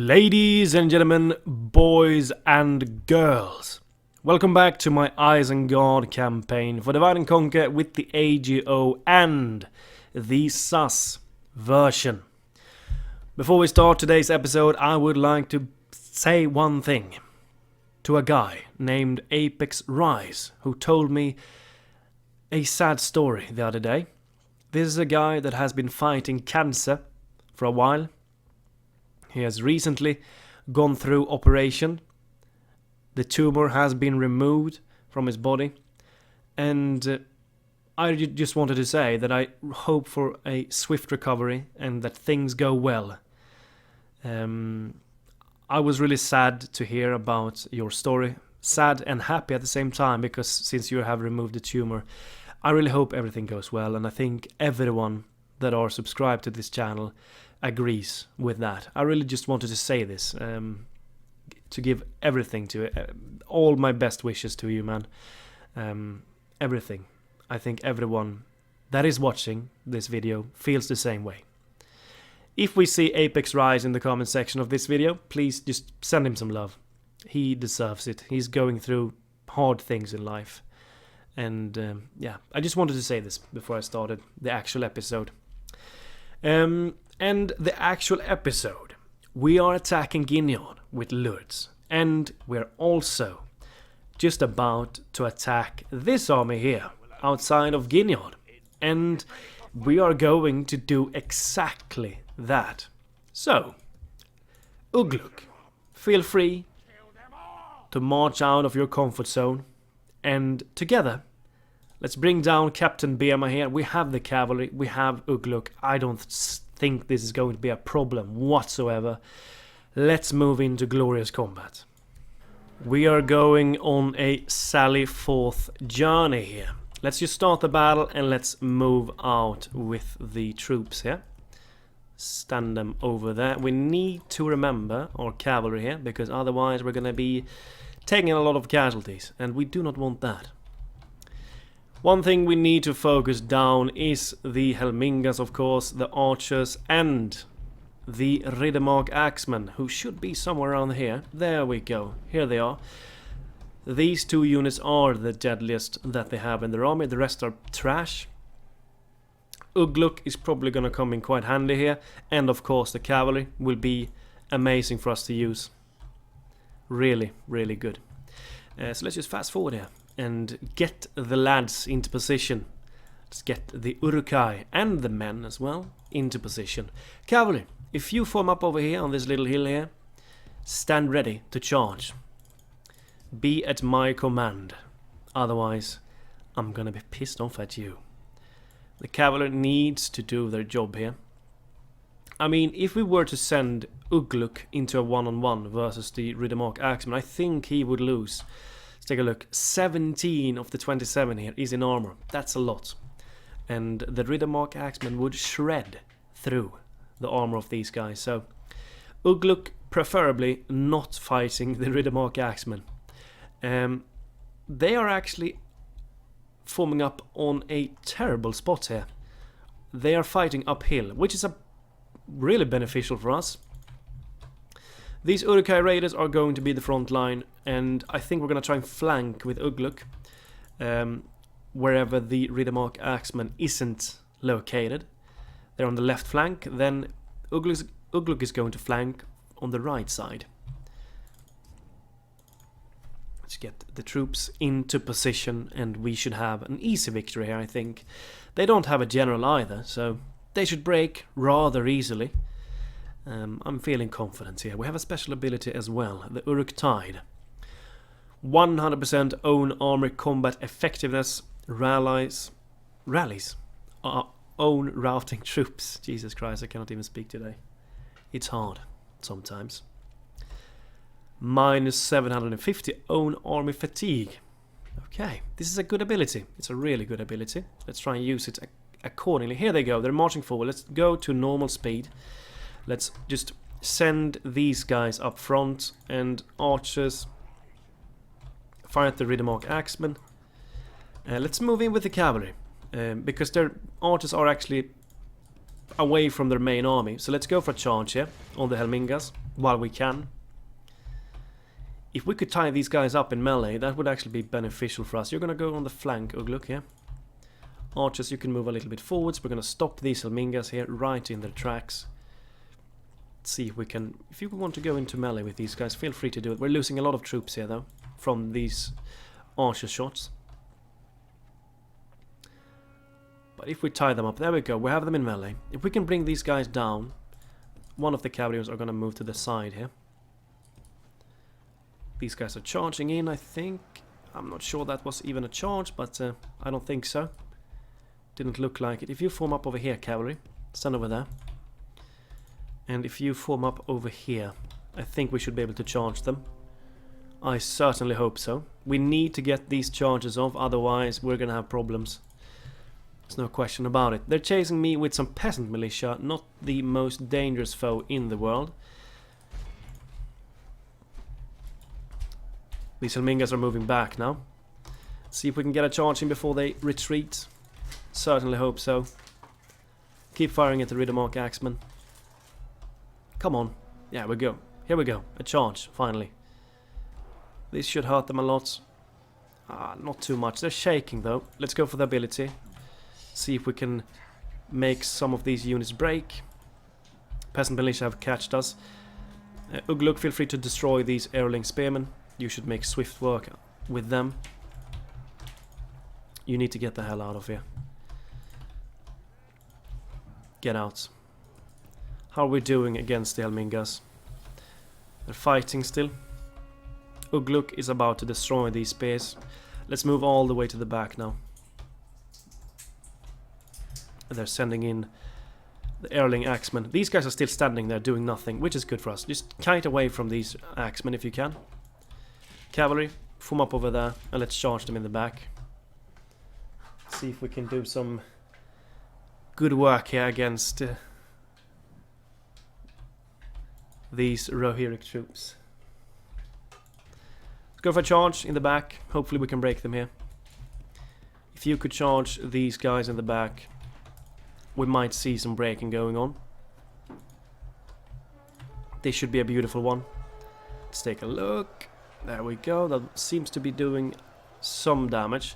Ladies and gentlemen, boys and girls, welcome back to my Isengard campaign for Divide and Conquer with the AGO and the SAS version. Before we start today's episode, I would like to say one thing to a guy named Apex Rise who told me a sad story the other day. This is a guy that has been fighting cancer for a while. He has recently gone through operation. The tumor has been removed from his body. And I just wanted to say that I hope for a swift recovery and that things go well. I was really sad to hear about your story. Sad and happy at the same time, because since you have removed the tumor, I really hope everything goes well. And I think everyone that are subscribed to this channel agrees with that. I really just wanted to say this, to give everything to it, all my best wishes to you, man. Everything. I think everyone that is watching this video feels the same way. If we see Apex Rise in the comment section of this video, please just send him some love. He deserves it. He's going through hard things in life. And yeah, I just wanted to say this before I started the actual episode. And the actual episode, we are attacking Gondor with Lords, and we're also just about to attack this army here, outside of Gondor, and we are going to do exactly that. So, Ugluk, feel free to march out of your comfort zone, and together, let's bring down Captain Bema here. We have the cavalry, we have Ugluk. I don't think this is going to be a problem whatsoever. Let's move into glorious combat. We are going on a sally forth journey here. Let's just start the battle and let's move out with the troops here. Stand them over there. We need to remember our cavalry here, because otherwise we're going to be taking a lot of casualties, and we do not want that. One thing we need to focus down is the Helmingas, of course, the archers, and the Riddermark axemen, who should be somewhere around here. There we go. Here they are. These two units are the deadliest that they have in their army. The rest are trash. Ugluk is probably going to come in quite handy here. And of course the cavalry will be amazing for us to use. Really, really good. So let's just fast forward here and get the lads into position. Let's get the Urukai and the men as well into position. Cavalry, if you form up over here on this little hill here, stand ready to charge. Be at my command. Otherwise, I'm gonna be pissed off at you. The cavalry needs to do their job here. I mean, if we were to send Ugluk into a one-on-one versus the Riddermark axeman, I think he would lose. Let's take a look. 17 of the 27 here is in armor. That's a lot. And the Riddermark axeman would shred through the armor of these guys. So Ugluk preferably not fighting the Riddermark axeman. They are actually forming up on a terrible spot here. They are fighting uphill, which is really beneficial for us. These Urukai raiders are going to be the front line, and I think we're going to try and flank with Ugluk wherever the Riddermark axeman isn't located. They're on the left flank, then Ugluk is going to flank on the right side. Let's get the troops into position, and we should have an easy victory here, I think. They don't have a general either, so they should break rather easily. I'm feeling confident here. We have a special ability as well, the Uruk Tide. 100% own armor combat effectiveness, rallies, own routing troops. Jesus Christ, I cannot even speak today. It's hard sometimes. Minus 750 own army fatigue. Okay, this is a good ability. It's a really good ability. Let's try and use it accordingly. Here they go. They're marching forward. Let's go to normal speed. Let's just send these guys up front, and archers fire at the Riddermark axemen. Let's move in with the cavalry, because their archers are actually away from their main army. So let's go for a charge here on the Helmingas. while we can. If we could tie these guys up in melee, that would actually be beneficial for us. You're gonna go on the flank, Ugluk, here. Archers, you can move a little bit forwards. We're gonna stop these Helmingas here, right in their tracks. Let's see if we can... If you want to go into melee with these guys, feel free to do it. We're losing a lot of troops here, though, from these archer shots. But if we tie them up, there we go, we have them in melee. If we can bring these guys down, one of the cavalries are gonna move to the side here. These guys are charging in, I think. I'm not sure that was even a charge, but I don't think so. Didn't look like it. If you form up over here, cavalry, stand over there. And if you form up over here, I think we should be able to charge them. I certainly hope so. We need to get these charges off, otherwise we're gonna have problems. There's no question about it. They're chasing me with some peasant militia, not the most dangerous foe in the world. These Helmingas are moving back now. See if we can get a charge in before they retreat. Certainly hope so. Keep firing at the Riddermark Axemen. Come on. Yeah, we go. Here we go. A charge, finally. This should hurt them a lot. Not too much. They're shaking, though. Let's go for the ability. See if we can make some of these units break. Peasant militia have catched us. Ugluk, feel free to destroy these Erling spearmen. You should make swift work with them. You need to get the hell out of here. Get out. How are we doing against the Helmingas? They're fighting still. Ugluk is about to destroy these spears. Let's move all the way to the back now. They're sending in the Erling Axemen. These guys are still standing there doing nothing, which is good for us. Just kite away from these Axemen if you can. Cavalry, form up over there and let's charge them in the back. See if we can do some good work here against these Rohirric troops. Let's go for a charge in the back. Hopefully we can break them here. If you could charge these guys in the back, we might see some breaking going on. This should be a beautiful one. Let's take a look. There we go. That seems to be doing some damage.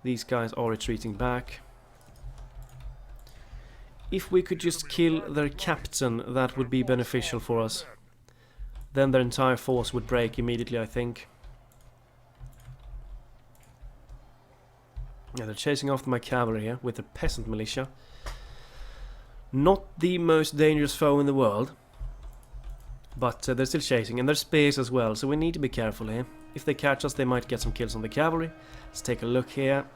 These guys are retreating back. If we could just kill their captain, that would be beneficial for us. Then their entire force would break immediately, I think. Yeah, they're chasing after my cavalry here with the peasant militia. Not the most dangerous foe in the world. But they're still chasing, and there's spears as well, so we need to be careful here. If they catch us, they might get some kills on the cavalry. Let's take a look here.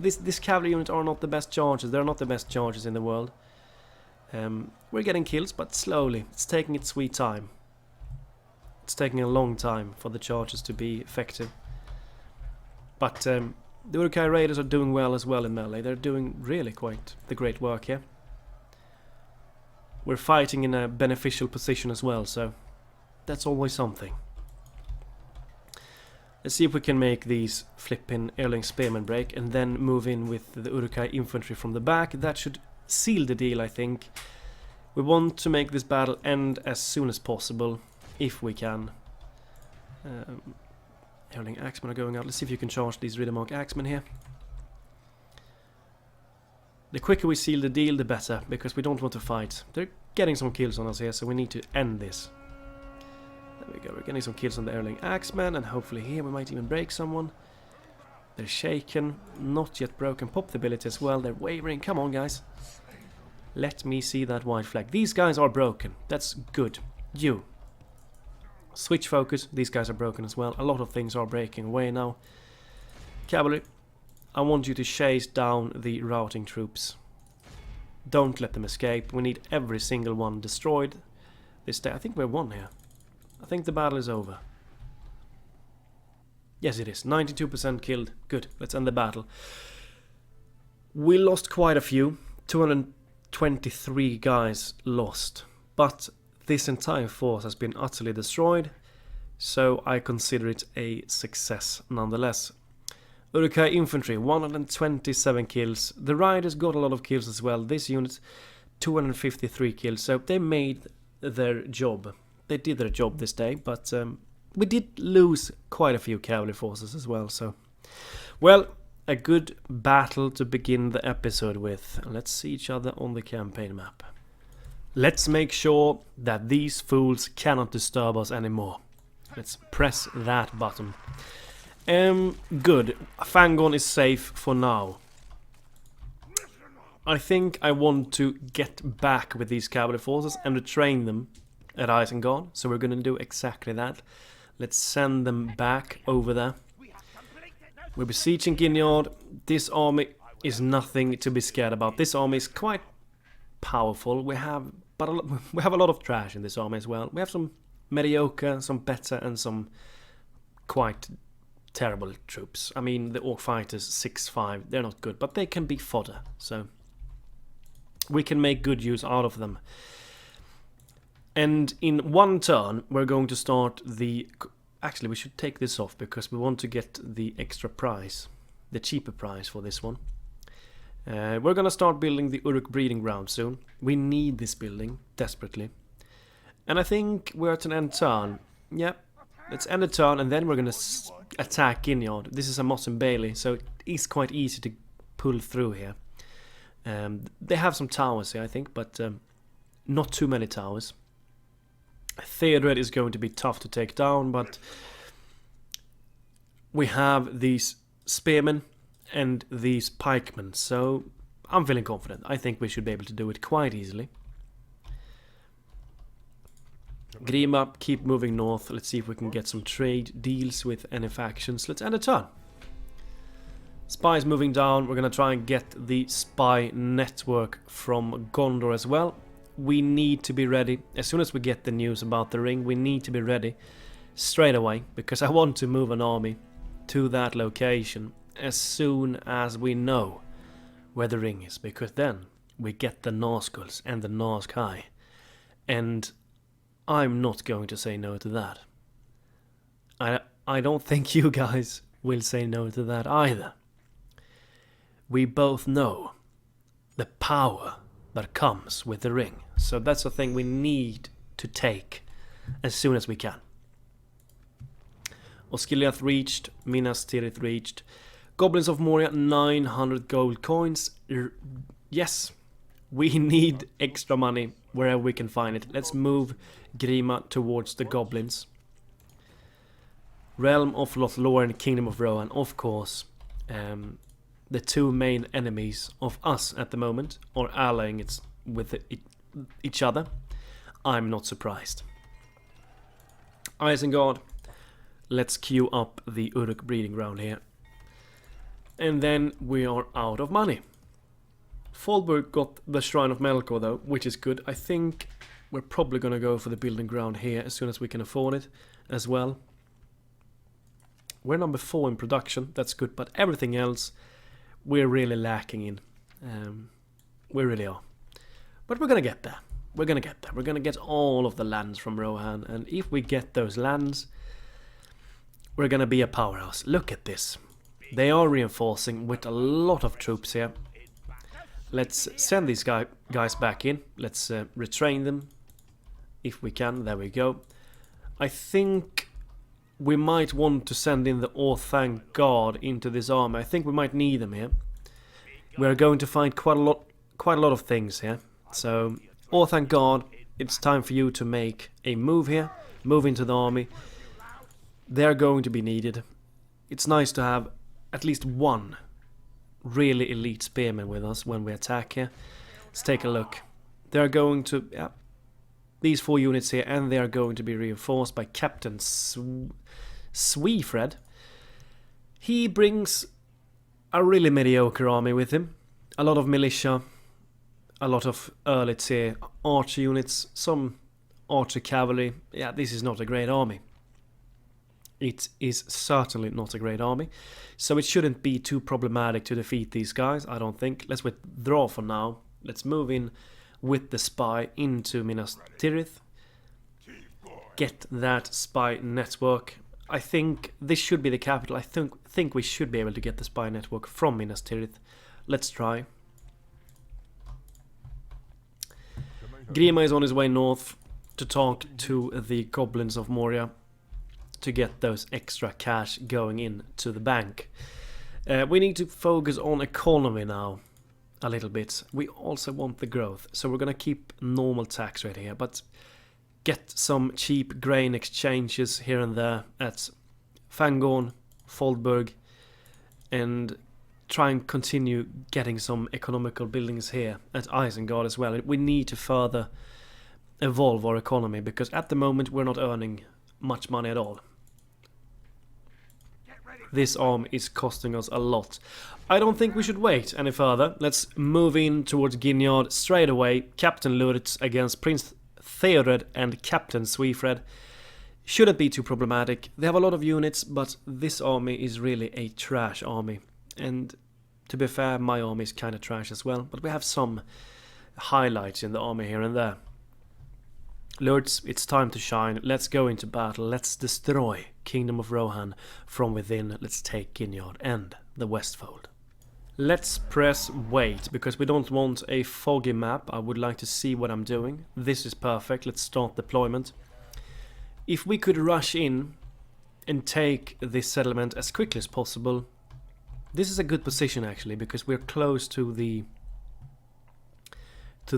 This cavalry unit are not the best charges. They're not the best charges in the world. We're getting kills, but slowly. It's taking its sweet time. It's taking a long time for the charges to be effective. But the Uruk-hai Raiders are doing well as well in melee. They're doing really quite the great work here. We're fighting in a beneficial position as well, so that's always something. Let's see if we can make these flippin' Erling Spearmen break and then move in with the Uruk-hai infantry from the back. That should seal the deal, I think. We want to make this battle end as soon as possible, if we can. Erling Axemen are going out. Let's see if you can charge these Riddermark Axemen here. The quicker we seal the deal, the better, because we don't want to fight. They're getting some kills on us here, so we need to end this. There we go, we're getting some kills on the Erling Axemen, and hopefully here we might even break someone. They're shaken, not yet broken. Pop the ability as well, they're wavering. Come on, guys. Let me see that white flag. These guys are broken. That's good. You. Switch focus. These guys are broken as well. A lot of things are breaking away now. Cavalry. I want you to chase down the routing troops. Don't let them escape. We need every single one destroyed this day. I think we're won here. I think the battle is over. Yes, it is. 92% killed. Good. Let's end the battle. We lost quite a few. 223 guys lost. But this entire force has been utterly destroyed. So I consider it a success nonetheless. Uruk-hai infantry, 127 kills. The riders got a lot of kills as well. This unit, 253 kills. So they made their job. They did their job this day, but we did lose quite a few cavalry forces as well, so... Well, a good battle to begin the episode with. Let's see each other on the campaign map. Let's make sure that these fools cannot disturb us anymore. Let's press that button. Good. Fangon is safe for now. I think I want to get back with these cavalry forces and retrain them at Isengard, so we're going to do exactly that. Let's send them back over there. We're besieging Ginyard. This army is nothing to be scared about. This army is quite powerful. We have a lot of trash in this army as well. We have some mediocre, some better, and some quite terrible troops. I mean, the Orc Fighters 6-5, they're not good, but they can be fodder, so we can make good use out of them. And in one turn, we're going to start the... Actually, we should take this off because we want to get the extra price, the cheaper price for this one. We're going to start building the Uruk breeding ground soon. We need this building desperately. And I think we're at an end turn. Yeah, let's end the turn and then we're going to attack Ginyard. This is a Moss and Bailey, so it is quite easy to pull through here. They have some towers here, I think, but not too many towers. THÉODRED is going to be tough to take down, but we have these spearmen and these pikemen, so I'm feeling confident. I think we should be able to do it quite easily. Grima, keep moving north. Let's see if we can get some trade deals with any factions. Let's end a turn. Spies moving down. We're going to try and get the spy network from Gondor as well. We need to be ready. As soon as we get the news about the ring, we need to be ready straight away, because I want to move an army to that location as soon as we know where the ring is, because then we get the Nazguls and the Nazkai, and I'm not going to say no to that. I don't think you guys will say no to that either. We both know the power that comes with the ring, so that's a thing we need to take as soon as we can. Osgiliath reached, Minas Tirith reached. Goblins of Moria, 900 gold coins. Yes, we need extra money wherever we can find it. Let's move Grima towards the goblins. Realm of Lothlorien, Kingdom of Rohan, of course. The two main enemies of us at the moment are allying with each other. I'm not surprised. Isengard, let's queue up the Uruk breeding ground here. And then we are out of money. Fallburg got the Shrine of Melkor though, which is good. I think we're probably going to go for the building ground here as soon as we can afford it as well. We're number 4 in production, that's good, but everything else we're really lacking in. We really are. But we're going to get there. We're going to get there. We're going to get all of the lands from Rohan, and if we get those lands, we're going to be a powerhouse. Look at this. They are reinforcing with a lot of troops here. Let's send these guys back in. Let's retrain them if we can. There we go. I think we might want to send in the Orthanc guard into this army. I think we might need them here. We're going to find quite a lot of things here. So, Orthanc guard, it's time for you to make a move here. Move into the army. They're going to be needed. It's nice to have at least one really elite spearman with us when we attack here. Let's take a look. They're going to... Yeah, these 4 units here, and they are going to be reinforced by Captain Sweefred. He brings a really mediocre army with him. A lot of militia, a lot of early tier archer units, some archer cavalry. Yeah, this is not a great army. It is certainly not a great army. So it shouldn't be too problematic to defeat these guys, I don't think. Let's withdraw for now. Let's move in with the spy into Minas Tirith. Get that spy network. I think this should be the capital. I think we should be able to get the spy network from Minas Tirith. Let's try. Grima is on his way north. to talk to the goblins of Moria to get those extra cash going in to the bank. We need to focus on economy now a little bit. We also want the growth, so we're gonna keep normal tax rate here, but get some cheap grain exchanges here and there at Fangorn, Foldburg, and try and continue getting some economical buildings here at Isengard as well. We need to further evolve our economy, because at the moment we're not earning much money at all. This army is costing us a lot. I don't think we should wait any further. Let's move in towards Ginyard straight away. Captain Lurtz against Prince THÉODRED and Captain Sweefred. Shouldn't be too problematic. They have a lot of units, but this army is really a trash army. And to be fair, my army is kind of trash as well, but we have some highlights in the army here and there. Lords, it's time to shine. Let's go into battle. Let's destroy Kingdom of Rohan from within. Let's take Ginyard and the Westfold. Let's press wait, because we don't want a foggy map. I would like to see what I'm doing. This is perfect. Let's start deployment. If we could rush in and take this settlement as quickly as possible. This is a good position actually, because we're close to the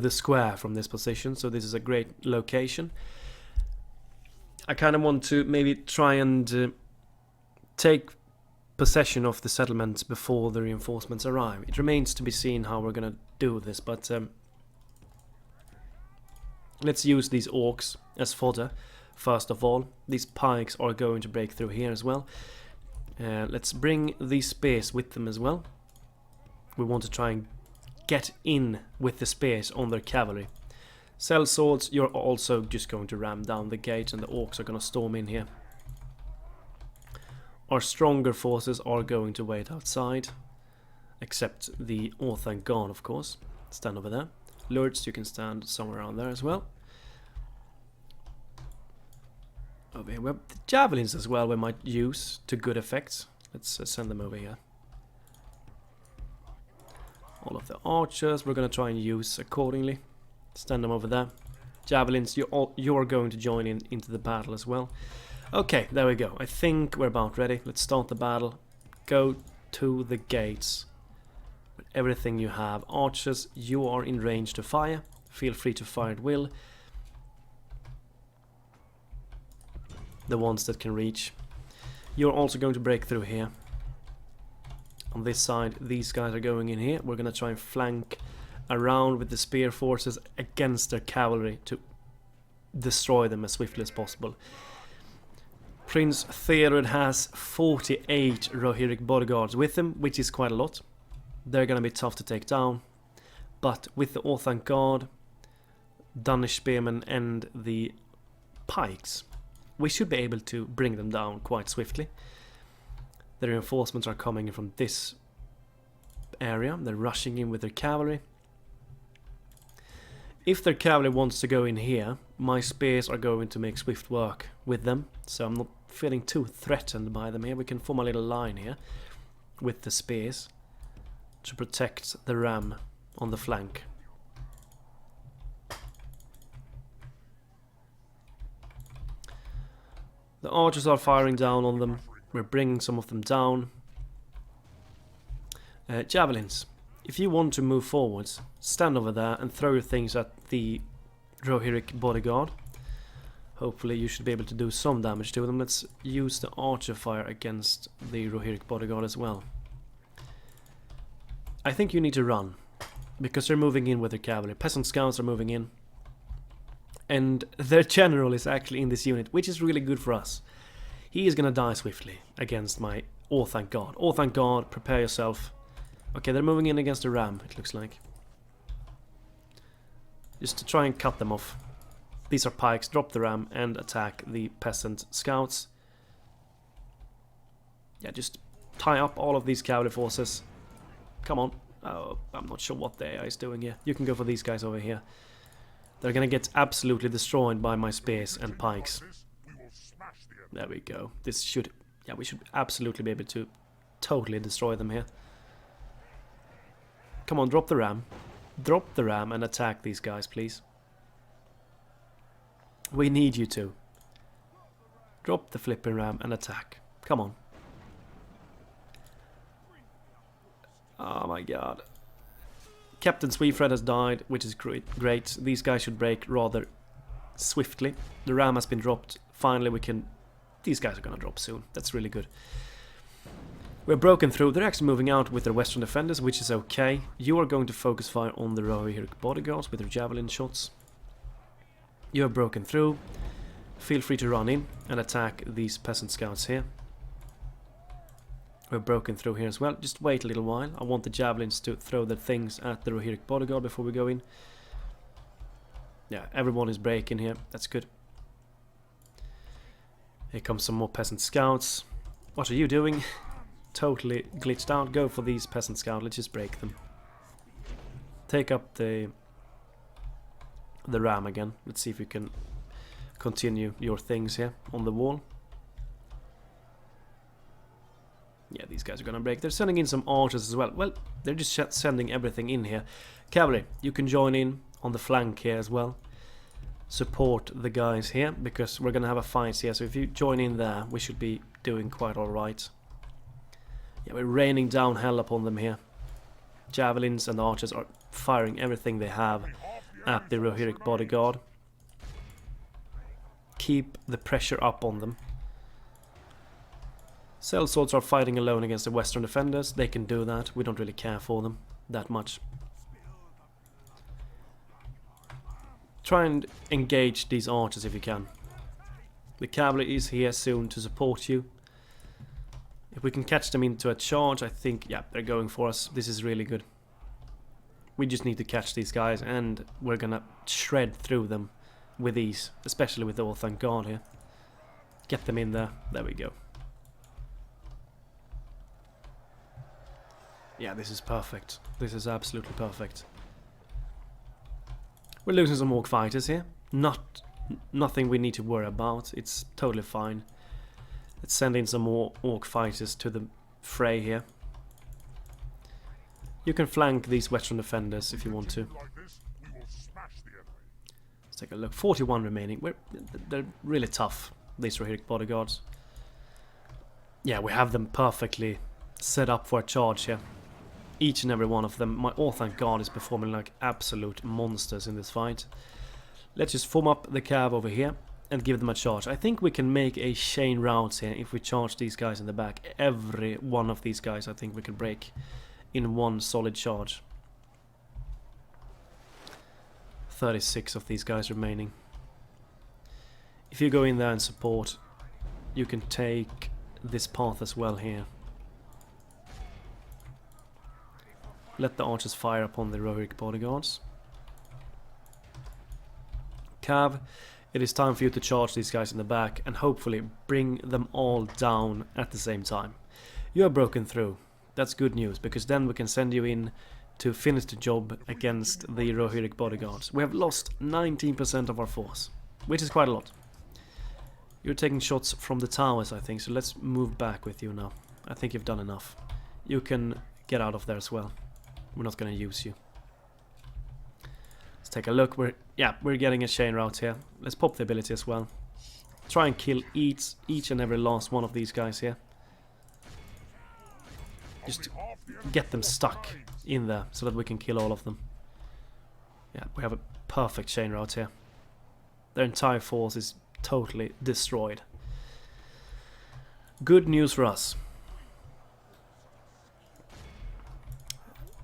square from this position, so this is a great location. I kind of want to maybe try and take possession of the settlement before the reinforcements arrive. It remains to be seen how we're gonna do this, but let's use these orcs as fodder first of all. These pikes are going to break through here as well. Let's bring these spears with them as well. We want to try and get in with the spears on their cavalry. Cell swords, you're also just going to ram down the gates, and the orcs are going to storm in here. Our stronger forces are going to wait outside, except the Orthanc gone, of course. Stand over there. Lords, you can stand somewhere around there as well. Over here we have the javelins as well we might use to good effect. Let's send them over here. All of the archers we're going to try and use accordingly. Stand them over there. Javelins, you're going to join into the battle as well. Okay, there we go. I think we're about ready. Let's start the battle. Go to the gates with everything you have. Archers, you are in range to fire. Feel free to fire at will. The ones that can reach. You're also going to break through here. On this side, these guys are going in here. We're going to try and flank around with the spear forces against their cavalry to destroy them as swiftly as possible. Prince THÉODRED has 48 Rohirric bodyguards with him, which is quite a lot. They're going to be tough to take down. But with the Orthanc guard, Danish spearmen and the pikes, we should be able to bring them down quite swiftly. The reinforcements are coming in from this area. They're rushing in with their cavalry. If their cavalry wants to go in here, my spears are going to make swift work with them. So I'm not feeling too threatened by them here. We can form a little line here with the spears to protect the ram on the flank. The archers are firing down on them. We're bringing some of them down. Javelins. If you want to move forwards, stand over there and throw your things at the Rohirric bodyguard. Hopefully you should be able to do some damage to them. Let's use the archer fire against the Rohirric bodyguard as well. I think you need to run, because they're moving in with their cavalry. Peasant scouts are moving in. And their general is actually in this unit, which is really good for us. He is gonna die swiftly against my Orthanc guard. Orthanc guard, prepare yourself. Okay, they're moving in against the ram, it looks like. Just to try and cut them off. These are pikes, drop the ram and attack the peasant scouts. Yeah, just tie up all of these cavalry forces. Come on. Oh, I'm not sure what the AI is doing here. You can go for these guys over here. They're gonna get absolutely destroyed by my spears and pikes. There we go. This should... yeah, we should absolutely be able to totally destroy them here. Come on, drop the ram. Drop the ram and attack these guys, please. We need you to. Drop the flipping ram and attack. Come on. Oh my god. Captain Sweetfred has died, which is great. These guys should break rather swiftly. The ram has been dropped. Finally we can... These guys are gonna drop soon. That's really good. We're broken through. They're actually moving out with their western defenders, which is okay. You are going to focus fire on the Rohirric bodyguards with their javelin shots. You have broken through. Feel free to run in and attack these peasant scouts here. We're broken through here as well. Just wait a little while. I want the javelins to throw their things at the Rohirric bodyguard before we go in. Yeah, everyone is breaking here. That's good. Here comes some more peasant scouts. What are you doing? Totally glitched out. Go for these peasant scouts. Let's just break them. Take up the ram again. Let's see if we can continue your things here on the wall. Yeah, these guys are gonna break. They're sending in some archers as well. Well, they're just sending everything in here. Cavalry, you can join in on the flank here as well. Support the guys here, because we're gonna have a fight here. So if you join in there, we should be doing quite alright. Yeah, we're raining down hell upon them here. Javelins and archers are firing everything they have at the Rohirric bodyguard. Keep the pressure up on them. Sellswords are fighting alone against the western defenders. They can do that. We don't really care for them that much. Try and engage these archers if you can. The cavalry is here soon to support you. If we can catch them into a charge, I think, yeah, they're going for us. This is really good. We just need to catch these guys, and we're gonna shred through them with ease, especially with the Orthanc guard here. Get them in there. There we go. Yeah, this is perfect. This is absolutely perfect. We're losing some orc fighters here. Nothing we need to worry about. It's totally fine. Let's send in some more orc fighters to the fray here. You can flank these western defenders if you want to. Let's take a look. 41 remaining. They're really tough, these Rohirric bodyguards. Yeah, we have them perfectly set up for a charge here. Each and every one of them. My Orthanc guard is performing like absolute monsters in this fight. Let's just form up the cav over here and give them a charge. I think we can make a chain route here if we charge these guys in the back. Every one of these guys I think we can break in one solid charge. 36 of these guys remaining. If you go in there and support, you can take this path as well here. Let the archers fire upon the Rohirric bodyguards. Cav, it is time for you to charge these guys in the back and hopefully bring them all down at the same time. You are broken through. That's good news, because then we can send you in to finish the job against the Rohirric bodyguards. We have lost 19% of our force, which is quite a lot. You're taking shots from the towers, I think, so let's move back with you now. I think you've done enough. You can get out of there as well. We're not going to use you. Let's take a look. We're getting a chain route here. Let's pop the ability as well. Try and kill each and every last one of these guys here. Just get them stuck in there so that we can kill all of them. Yeah, we have a perfect chain route here. Their entire force is totally destroyed. Good news for us.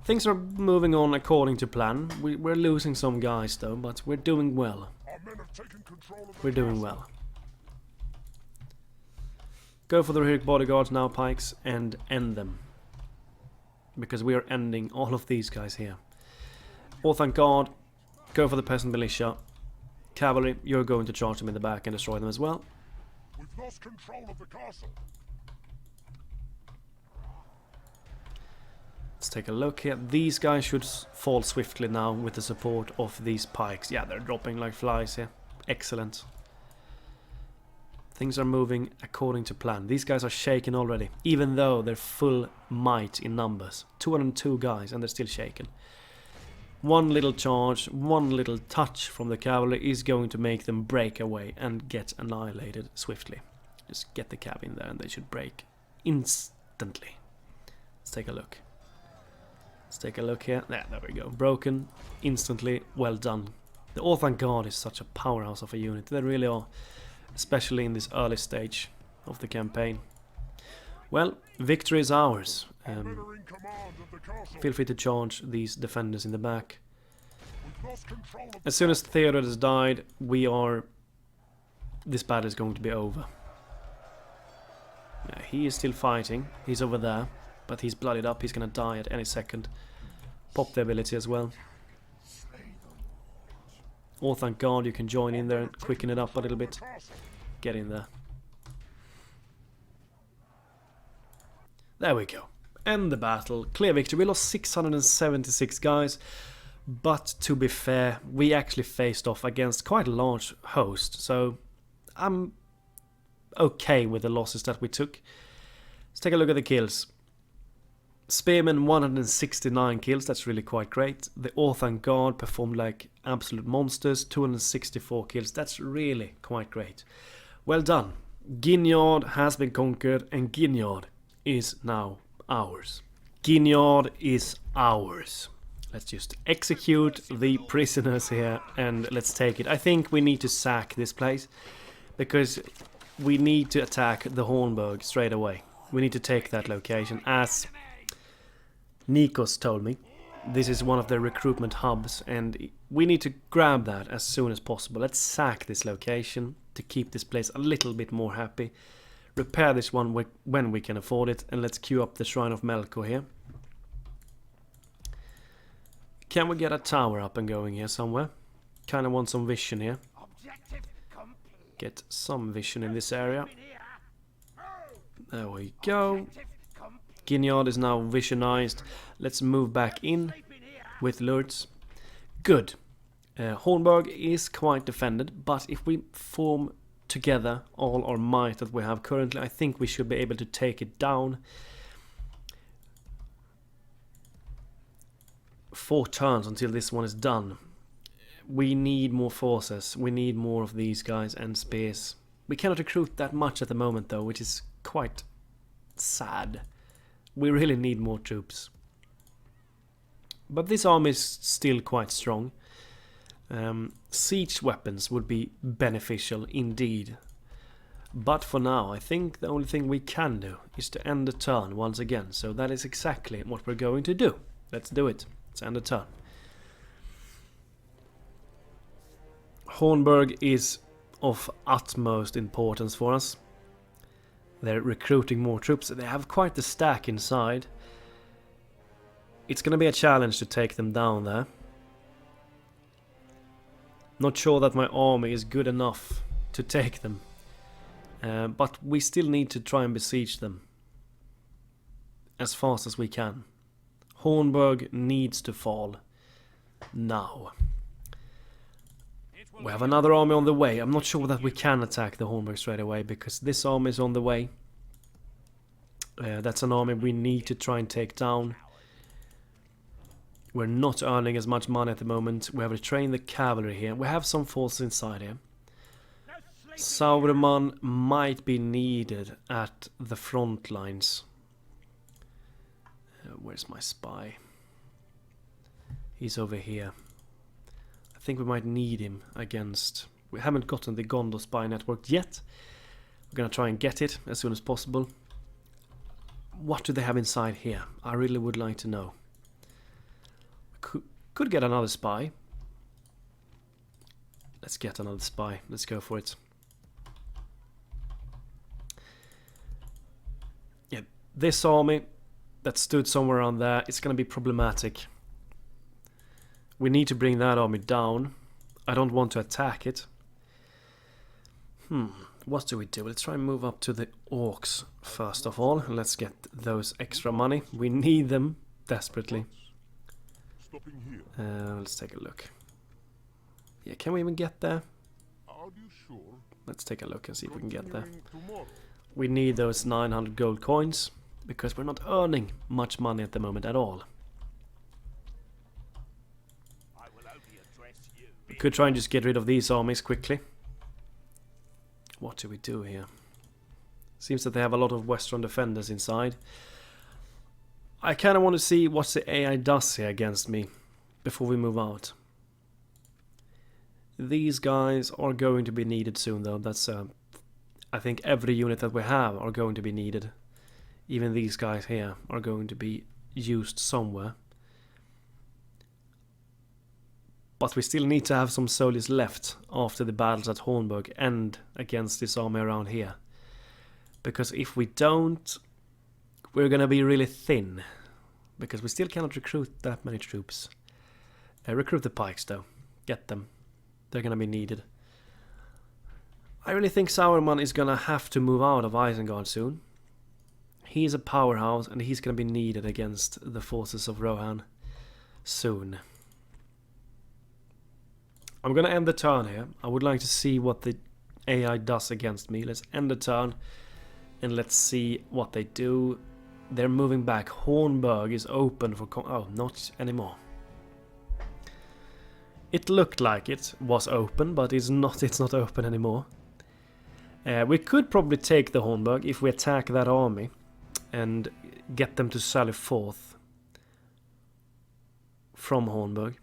Things are moving on according to plan. We're losing some guys though, but we're doing well. We're doing well. Go for the Rohirric bodyguards now, pikes, and end them. Because we are ending all of these guys here. Orthanc guard, go for the peasant militia. Cavalry, you're going to charge them in the back and destroy them as well. We've lost control of the castle. Let's take a look here. These guys should fall swiftly now with the support of these pikes. Yeah, they're dropping like flies here. Excellent. Things are moving according to plan. These guys are shaken already, even though they're full might in numbers. 202 guys and they're still shaken. One little charge, one little touch from the cavalry is going to make them break away and get annihilated swiftly. Just get the cav in there and they should break instantly. Let's take a look. Let's take a look here. There we go. Broken instantly. Well done. The Orthanc Guard is such a powerhouse of a unit. They really are. Especially in this early stage of the campaign. Well, victory is ours. Feel free to charge these defenders in the back. As soon as THÉODRED has died, this battle is going to be over. Yeah, he is still fighting. He's over there, but he's bloodied up. He's gonna die at any second. Pop the ability as well. Thank God you can join in there and quicken it up a little bit. Get in there. There we go. End the battle. Clear victory. We lost 676 guys. But to be fair, we actually faced off against quite a large host. So I'm okay with the losses that we took. Let's take a look at the kills. Spearmen 169 kills, that's really quite great. The Orthanc Guard performed like absolute monsters, 264 kills, that's really quite great. Well done. Ginyard has been conquered and Ginyard is now ours. Ginyard is ours. Let's just execute the prisoners here and let's take it. I think we need to sack this place because we need to attack the Hornburg straight away. We need to take that location. As Nikos told me, this is one of the recruitment hubs and we need to grab that as soon as possible. Let's sack this location to keep this place a little bit more happy. Repair this one when we can afford it, and let's queue up the Shrine of Melkor here. Can we get a tower up and going here somewhere? Kinda want some vision here. Get some vision in this area. There we go. Ginyard is now visionized. Let's move back in with Lurtz. Good. Hornburg is quite defended, but if we form together all our might that we have currently, I think we should be able to take it down. 4 turns until this one is done. We need more forces. We need more of these guys and spears. We cannot recruit that much at the moment though, which is quite sad. We really need more troops. But this army is still quite strong. Siege weapons would be beneficial indeed. But for now, I think the only thing we can do is to end the turn once again. So that is exactly what we're going to do. Let's do it. Let's end the turn. Hornburg is of utmost importance for us. They're recruiting more troops. They have quite the stack inside. It's going to be a challenge to take them down there. Not sure that my army is good enough to take them. But we still need to try and besiege them as fast as we can. Hornburg needs to fall now. We have another army on the way. I'm not sure that we can attack the Hornburg straight away because this army is on the way. That's an army we need to try and take down. We're not earning as much money at the moment. We have to train the cavalry here. We have some forces inside here. Saruman might be needed at the front lines. Where's my spy? He's over here. I think we might need him against... We haven't gotten the Gondor spy network yet. We're gonna try and get it as soon as possible. What do they have inside here? I really would like to know. Could get another spy. Let's get another spy. Let's go for it. Yeah, this army that stood somewhere around there, it's going to be problematic. We need to bring that army down. I don't want to attack it. What do we do? Let's try and move up to the orcs first of all. Let's get those extra money. We need them desperately. Let's take a look. Yeah, can we even get there? Let's take a look and see if we can get there. We need those 900 gold coins because we're not earning much money at the moment at all. We could try and just get rid of these armies quickly. What do we do here? Seems that they have a lot of Western defenders inside. I kind of want to see what the AI does here against me before we move out. These guys are going to be needed soon though. That's I think every unit that we have are going to be needed. Even these guys here are going to be used somewhere. But we still need to have some soldiers left after the battles at Hornburg and against this army around here. Because if we don't, we're gonna be really thin. Because we still cannot recruit that many troops. Recruit the pikes though. Get them. They're gonna be needed. I really think Saruman is gonna have to move out of Isengard soon. He's a powerhouse and he's gonna be needed against the forces of Rohan soon. I'm gonna end the turn here. I would like to see what the AI does against me. Let's end the turn and let's see what they do. They're moving back. Hornburg is open for... oh, not anymore. It looked like it was open, but it's not open anymore. We could probably take the Hornburg if we attack that army and get them to sally forth from Hornburg.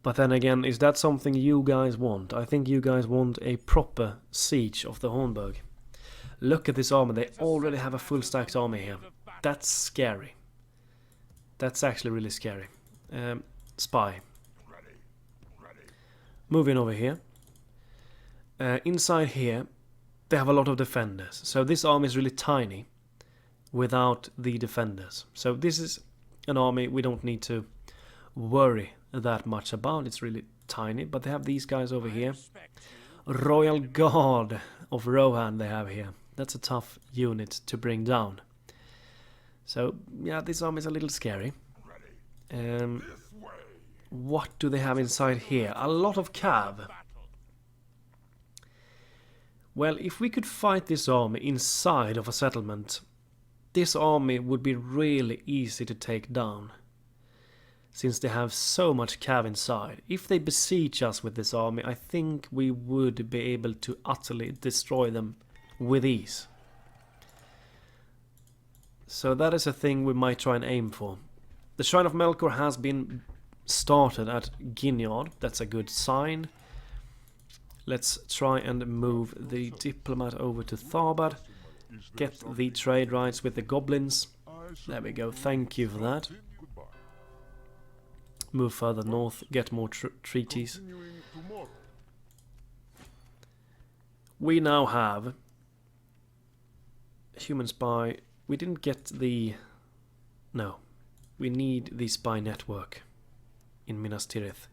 But then again, is that something you guys want? I think you guys want a proper siege of the Hornburg. Look at this army. They already have a full stacked army here. That's scary. That's actually really scary. Spy. Moving over here. Inside here, they have a lot of defenders. So this army is really tiny without the defenders. So this is an army we don't need to worry that much about. It's really tiny, but they have these guys over here. Royal Guard of Rohan they have here. That's a tough unit to bring down. So yeah, this army is a little scary. What do they have inside here? A lot of cav. Well, if we could fight this army inside of a settlement, this army would be really easy to take down. Since they have so much cav inside. If they besiege us with this army, I think we would be able to utterly destroy them with ease. So that is a thing we might try and aim for. The Shrine of Melkor has been started at Ginyard. That's a good sign. Let's try and move the diplomat over to Tharbad. Get the trade rights with the goblins. There we go, thank you for that. Move further north, get more treaties. We now have human spy. We didn't get the... no. We need the spy network in Minas Tirith.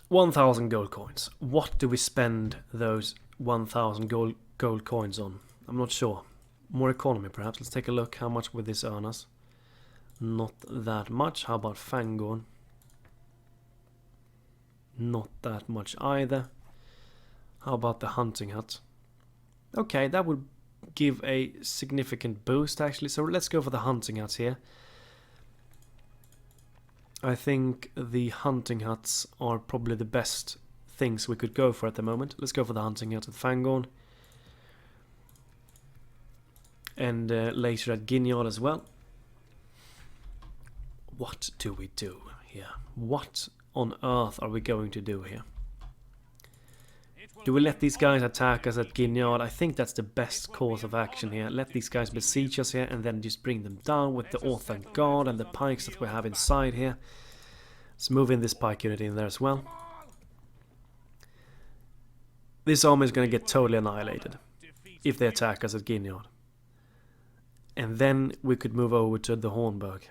1,000 gold coins. What do we spend those 1,000 gold coins on? I'm not sure. More economy perhaps. Let's take a look. How much will this earn us? Not that much. How about Fangorn? Not that much either. How about the hunting hut? Okay, that would give a significant boost actually. So let's go for the hunting huts here. I think the hunting huts are probably the best things we could go for at the moment. Let's go for the hunting hut at Fangorn. And later at Ginyard as well. What do we do here? What on earth are we going to do here? Do we let these guys attack us at Ginyard? I think that's the best course of action here. Let these guys besiege us here and then just bring them down with the Orthanc guard and the pikes that we have inside here. Let's move in this pike unit in there as well. This army is going to get totally annihilated if they attack us at Ginyard. And then we could move over to the Hornburg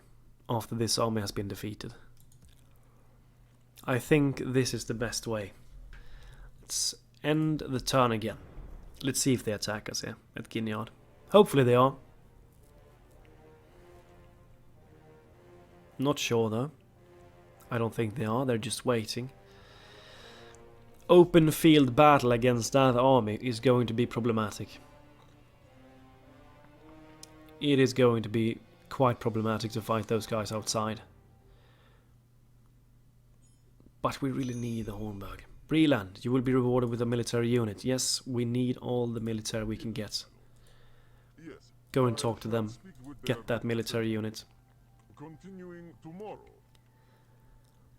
after this army has been defeated. I think this is the best way. Let's end the turn again. Let's see if they attack us here at Ginyard. Hopefully they are. Not sure though. I don't think they are. They're just waiting. Open field battle against that army is going to be problematic. It is going to be quite problematic to fight those guys outside. But we really need the Hornburg. Breland, you will be rewarded with a military unit. Yes, we need all the military we can get. Yes. Go and I talk to shall them. speak with Get their that military unit. Continuing tomorrow.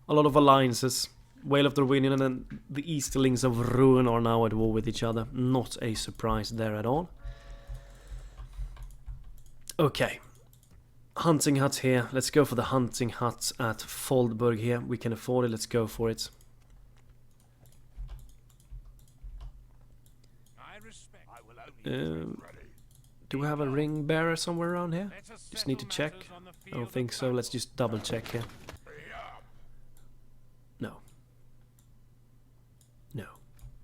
A lot of alliances. Vale of Dorwinion and then the Easterlings of Ruin are now at war with each other. Not a surprise there at all. Okay. Hunting hut here. Let's go for the hunting hut at Foldburg here. We can afford it. Let's go for it. Do we have a ring bearer somewhere around here? Just need to check. I don't think so. Let's just double check here. No. No.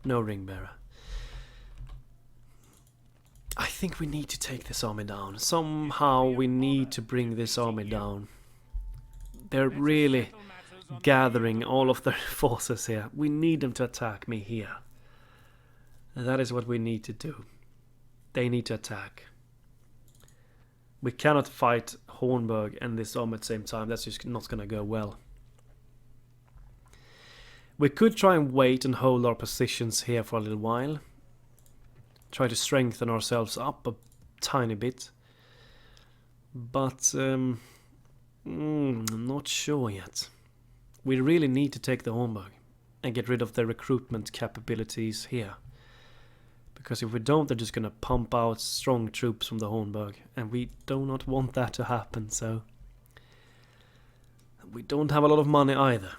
No ring bearer. I think we need to take this army down. Somehow we need to bring this army down. They're really gathering all of their forces here. We need them to attack me here. And that is what we need to do. They need to attack. We cannot fight Hornburg and this army at the same time. That's just not going to go well. We could try and wait and hold our positions here for a little while. Try to strengthen ourselves up a tiny bit. But I'm not sure yet. We really need to take the Hornburg and get rid of the recruitment capabilities here. Because if we don't, they're just going to pump out strong troops from the Hornburg. And we do not want that to happen, so... We don't have a lot of money either.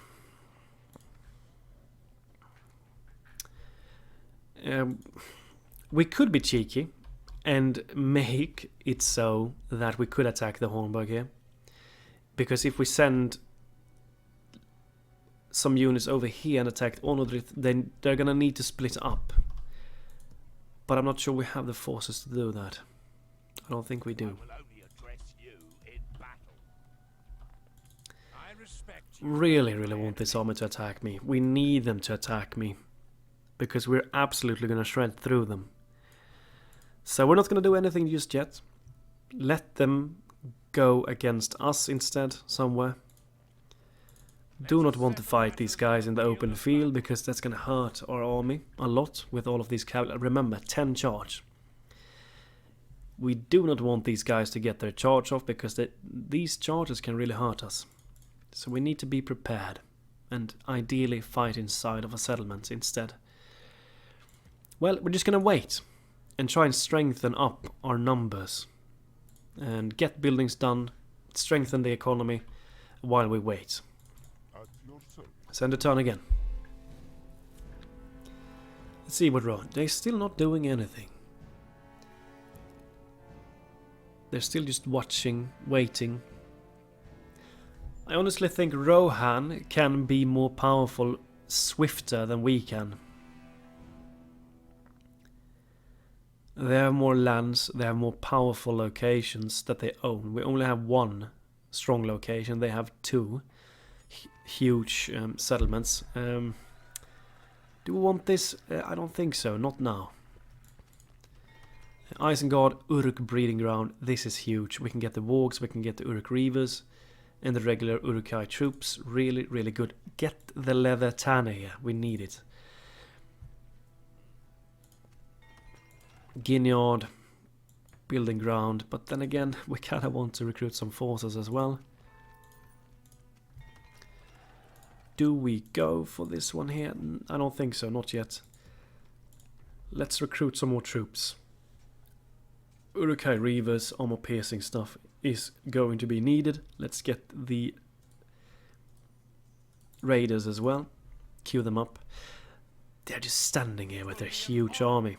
We could be cheeky and make it so that we could attack the Hornburg here. Because if we send some units over here and attack Onodrith, then they're gonna need to split up. But I'm not sure we have the forces to do that. I don't think we do. Really, really want this army to attack me. We need them to attack me. Because we're absolutely gonna shred through them. So we're not going to do anything just yet. Let them go against us instead, somewhere. Do not want to fight these guys in the open field, because that's going to hurt our army a lot with all of these cavalry. Remember, 10 charge. We do not want these guys to get their charge off, because these charges can really hurt us. So we need to be prepared, and ideally fight inside of a settlement instead. Well, we're just going to wait. And try and strengthen up our numbers. And get buildings done. Strengthen the economy while we wait. Send a turn again. Let's see what wrong. They're still not doing anything. They're still just watching, waiting. I honestly think Rohan can be more powerful, swifter than we can. They have more lands, they have more powerful locations that they own. We only have one strong location, they have two huge settlements. Do we want this? I don't think so, not now. Isengard, Uruk breeding ground, this is huge. We can get the Wargs, we can get the Uruk Reavers, and the regular Urukai troops. Really, really good. Get the leather tanner here, we need it. Ginyard, building ground, but then again we kind of want to recruit some forces as well. Do we go for this one here? I don't think so, not yet. Let's recruit some more troops. Urukai Reavers, armor piercing stuff is going to be needed. Let's get the raiders as well. Queue them up. They're just standing here with their huge army.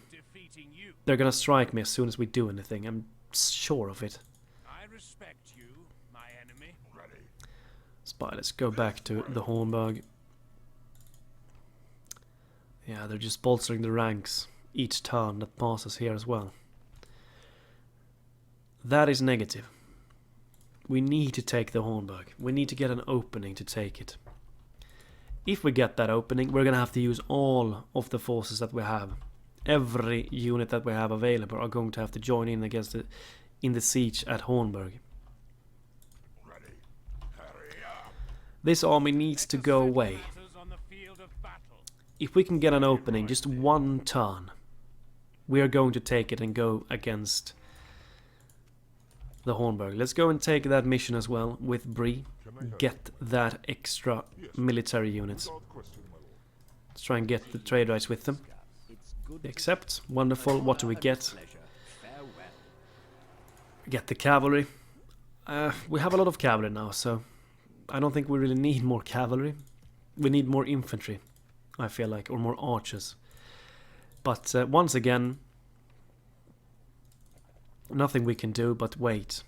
They're gonna strike me as soon as we do anything. I'm sure of it. I respect you, my enemy. Ready. Spy, let's go back to the Hornburg. Yeah, they're just bolstering the ranks each turn that passes here as well. That is negative. We need to take the Hornburg. We need to get an opening to take it. If we get that opening, we're gonna have to use all of the forces that we have. Every unit that we have available are going to have to join in against in the siege at Hornburg. Ready. Hurry up. This army needs to go away. of battle. if we can get an opening, just one turn, we are going to take it and go against the Hornburg. Let's go and take that mission as well with Bree. Get that extra military units. Without question, my lord. Let's try and get the trade rights with them. They accept. Wonderful. What do we get? We get the cavalry. We have a lot of cavalry now, so I don't think we really need more cavalry. We need more infantry, I feel like, or more archers. But once again, nothing we can do but wait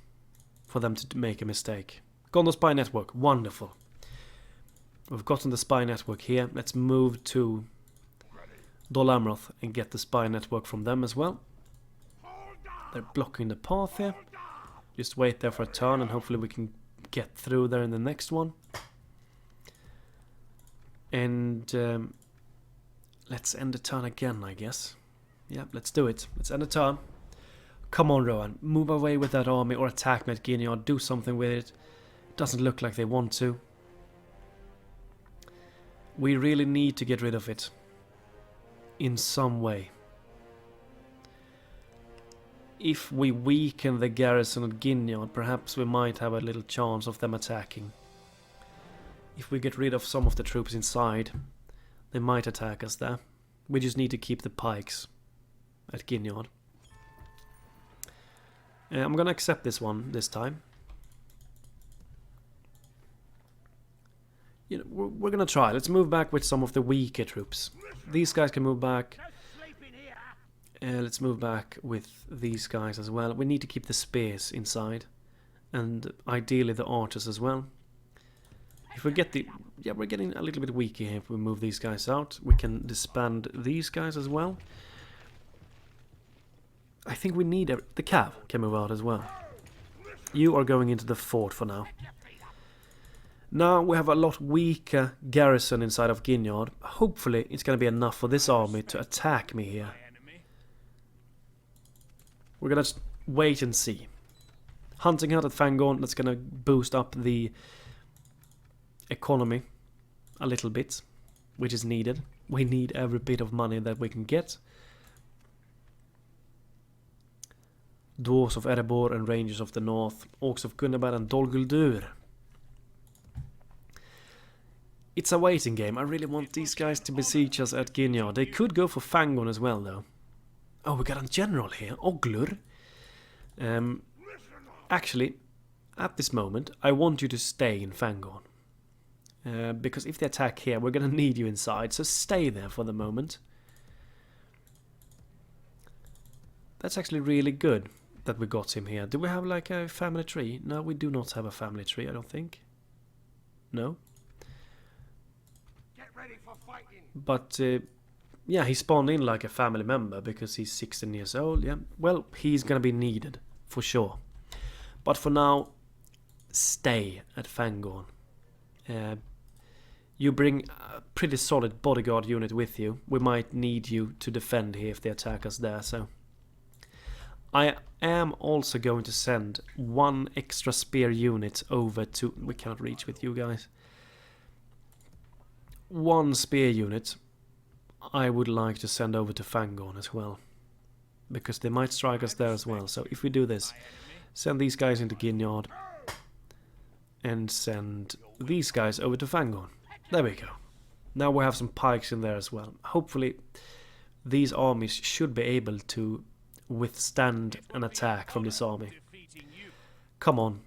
for them to make a mistake. Gondor Spy Network, wonderful. We've gotten the spy network here. Let's move to Dol Amroth and get the spy network from them as well. They're blocking the path here. Just wait there for a turn and hopefully we can get through there in the next one. And let's end the turn again, I guess. Yeah, let's do it. Let's end the turn. Come on, Rohan. Move away with that army or attack me at Gineard. Do something with it. Doesn't look like they want to. We really need to get rid of it. In some way. If we weaken the garrison at Gineard, perhaps we might have a little chance of them attacking. If we get rid of some of the troops inside, they might attack us there. We just need to keep the pikes at Gineard. I'm gonna accept this one this time. You know, we're gonna try. Let's move back with some of the weaker troops. These guys can move back. Let's move back with these guys as well. We need to keep the spears inside. And ideally the archers as well. If we get the... Yeah, we're getting a little bit weaker here if we move these guys out. We can disband these guys as well. I think we need... The cav can move out as well. You are going into the fort for now. Now we have a lot weaker garrison inside of Gineard. Hopefully it's going to be enough for this army to attack me here. We're going to wait and see. Hunting out at Fangorn, that's going to boost up the economy a little bit, which is needed. We need every bit of money that we can get. Dwarves of Erebor and Rangers of the North, Orcs of Gundabad and Dol Guldur. It's a waiting game. I really want these guys to besiege us at Gineard. They could go for Fangorn as well, though. Oh, we got a general here, Oglur. Actually, at this moment, I want you to stay in Fangorn. Because if they attack here, we're going to need you inside, so stay there for the moment. That's actually really good that we got him here. Do we have like a family tree? No, we do not have a family tree, I don't think. No. Get ready for fighting. But... yeah, he spawned in like a family member because he's 16 years old. Yeah, well, he's gonna be needed for sure. But for now, stay at Fangorn. You bring a pretty solid bodyguard unit with you. We might need you to defend here if they attack us there. So I am also going to send one extra spear unit over to... We cannot reach with you guys. One spear unit I would like to send over to Fangorn as well. Because they might strike us there as well. So if we do this, send these guys into Gineard. And send these guys over to Fangorn. There we go. Now we have some pikes in there as well. Hopefully these armies should be able to withstand an attack from this army. Come on,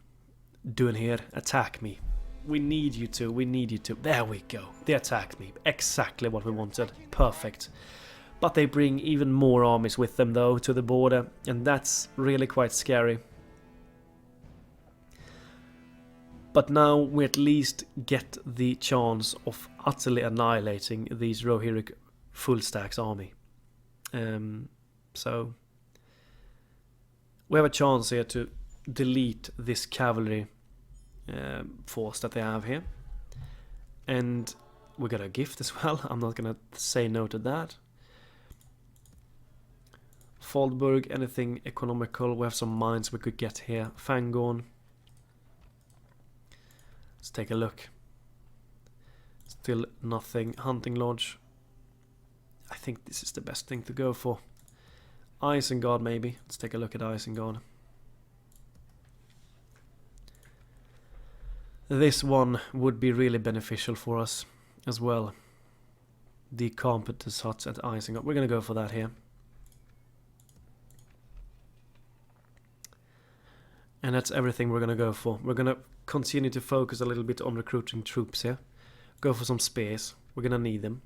Dun here, attack me. We need you to, we need you to. There we go. They attacked me. Exactly what we wanted. Perfect. But they bring even more armies with them though to the border. And that's really quite scary. But now we at least get the chance of utterly annihilating these Rohirric full stacks army. So we have a chance here to delete this cavalry force that they have here. And we got a gift as well. I'm not gonna say no to that. Foldburg, anything economical. We have some mines we could get here. Fangorn. Let's take a look. Let's Still nothing. Hunting lodge. I think this is the best thing to go for. Isengard maybe. Let's take a look at Isengard. This one would be really beneficial for us as well. The competence huts at Isengard. We're gonna go for that here. And that's everything we're gonna go for. We're gonna continue to focus a little bit on recruiting troops here. Go for some spears. We're gonna need them.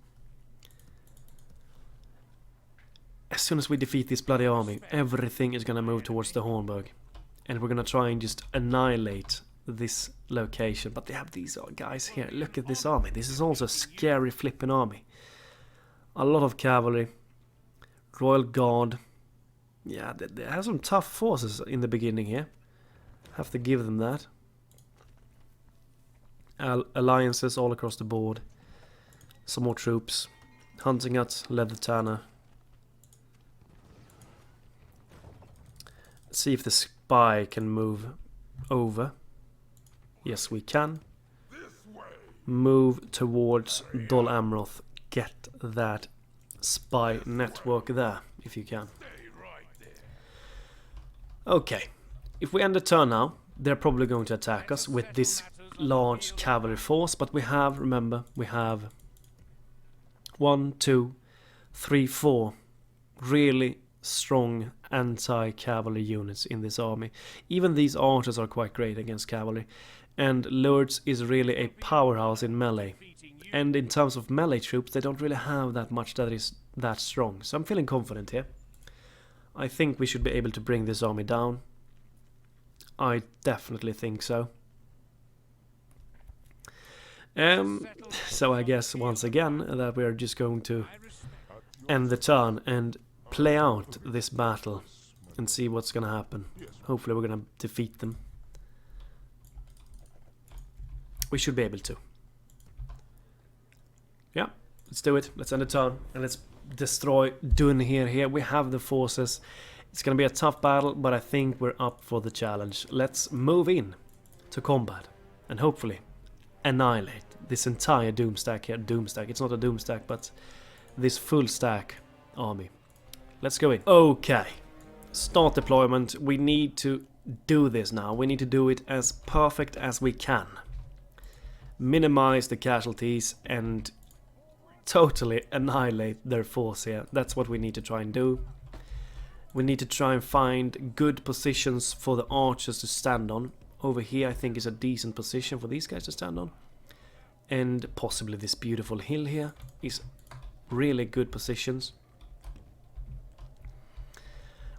As soon as we defeat this bloody army, everything is gonna move towards the Hornburg. And we're gonna try and just annihilate this location. But they have these guys here. Look at this army. This is also a scary flipping army. A lot of cavalry. Royal Guard. Yeah, they have some tough forces in the beginning here. Have to give them that. Alliances all across the board. Some more troops. Hunting huts, Leather Tanner. See if the spy can move over. Yes, we can. Move towards Dol Amroth. Get that spy network there, if you can. Okay. If we end the turn now, they're probably going to attack us with this large cavalry force. But we have, remember, we have 1, 2, 3, 4 really strong anti-cavalry units in this army. Even these archers are quite great against cavalry. And Lurds is really a powerhouse in melee. And in terms of melee troops, they don't really have that much that is that strong. So I'm feeling confident here. I think we should be able to bring this army down. I definitely think so. So I guess once again that we're just going to end the turn and play out this battle and see what's gonna happen. Hopefully we're gonna defeat them. We should be able to. Yeah, let's do it. Let's end the turn and let's destroy Dunhir here. We have the forces. It's gonna be a tough battle, but I think we're up for the challenge. Let's move in to combat and hopefully annihilate this entire Doomstack here. Doomstack, it's not a Doomstack, but this full stack army. Let's go in. Okay, start deployment. We need to do this now. We need to do it as perfect as we can. Minimize the casualties and totally annihilate their force here. That's what we need to try and do. We need to try and find good positions for the archers to stand on. Over here I think is a decent position for these guys to stand on. And possibly this beautiful hill here is really good positions.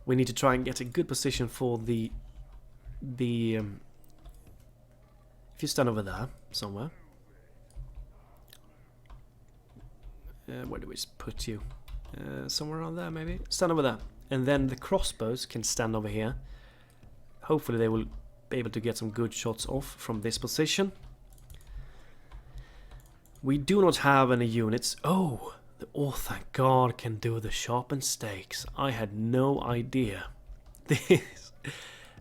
We need to try and get a good position for the if you stand over there somewhere. Where do we put you? Somewhere around there maybe? Stand over there. And then the crossbows can stand over here. Hopefully they will be able to get some good shots off from this position. We do not have any units. Oh, the Orthanc guard can do the sharpened stakes. I had no idea. This.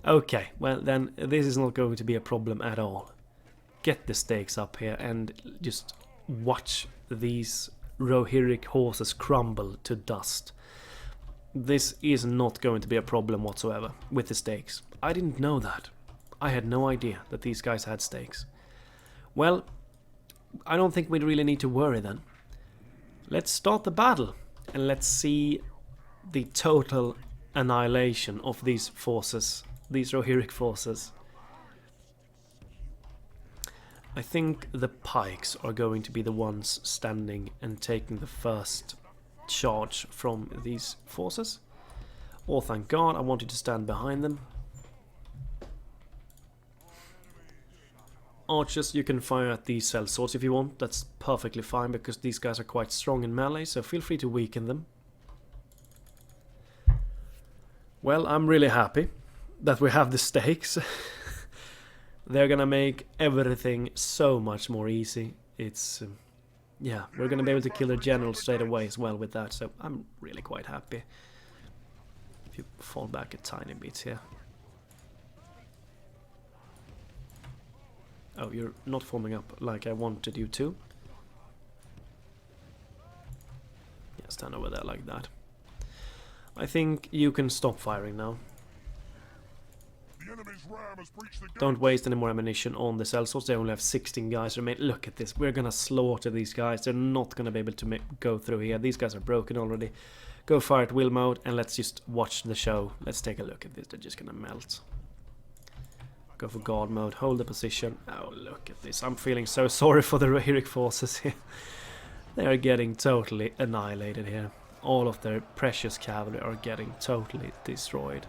Okay, well then this is not going to be a problem at all. Get the stakes up here and just watch these Rohirric horses crumble to dust. This is not going to be a problem whatsoever with the stakes. I didn't know that. I had no idea that these guys had stakes. Well, I don't think we really need to worry then. Let's start the battle and let's see the total annihilation of these forces, these Rohirric forces. I think the pikes are going to be the ones standing and taking the first charge from these forces. Oh, thank God, I wanted to stand behind them. Archers, you can fire at these sellswords if you want. That's perfectly fine because these guys are quite strong in melee, so feel free to weaken them. Well, I'm really happy that we have the stakes. They're gonna make everything so much more easy. It's yeah, we're gonna be able to kill the general straight away as well with that, so I'm really quite happy. If you fall back a tiny bit here. Oh, you're not forming up like I wanted you to. Stand over there like that. I think you can stop firing now. The enemy's ram has breached the gate. Don't waste any more ammunition on the sellswords. They only have 16 guys remain. Look at this. We're gonna slaughter these guys. They're not gonna be able to go through here. These guys are broken already. Go fire at will mode and let's just watch the show. Let's take a look at this. They're just gonna melt. Go for guard mode. Hold the position. Oh, look at this. I'm feeling so sorry for the Rohirric forces here. They are getting totally annihilated here. All of their precious cavalry are getting totally destroyed.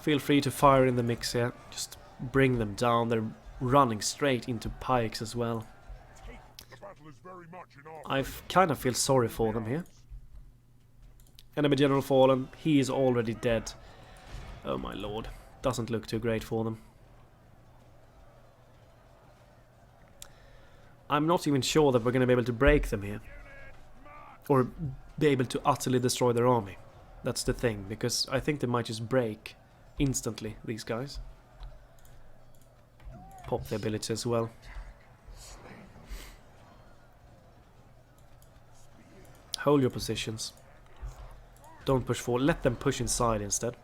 Feel free to fire in the mix here. Just bring them down. They're running straight into pikes as well. The battle is very much in our I kind of feel sorry for them here. Enemy general fallen. He is already dead. Oh my lord. Doesn't look too great for them. I'm not even sure that we're going to be able to break them here. Or be able to utterly destroy their army. That's the thing, because I think they might just break instantly, these guys. Pop the ability as well. Hold your positions. Don't push forward. Let them push inside instead.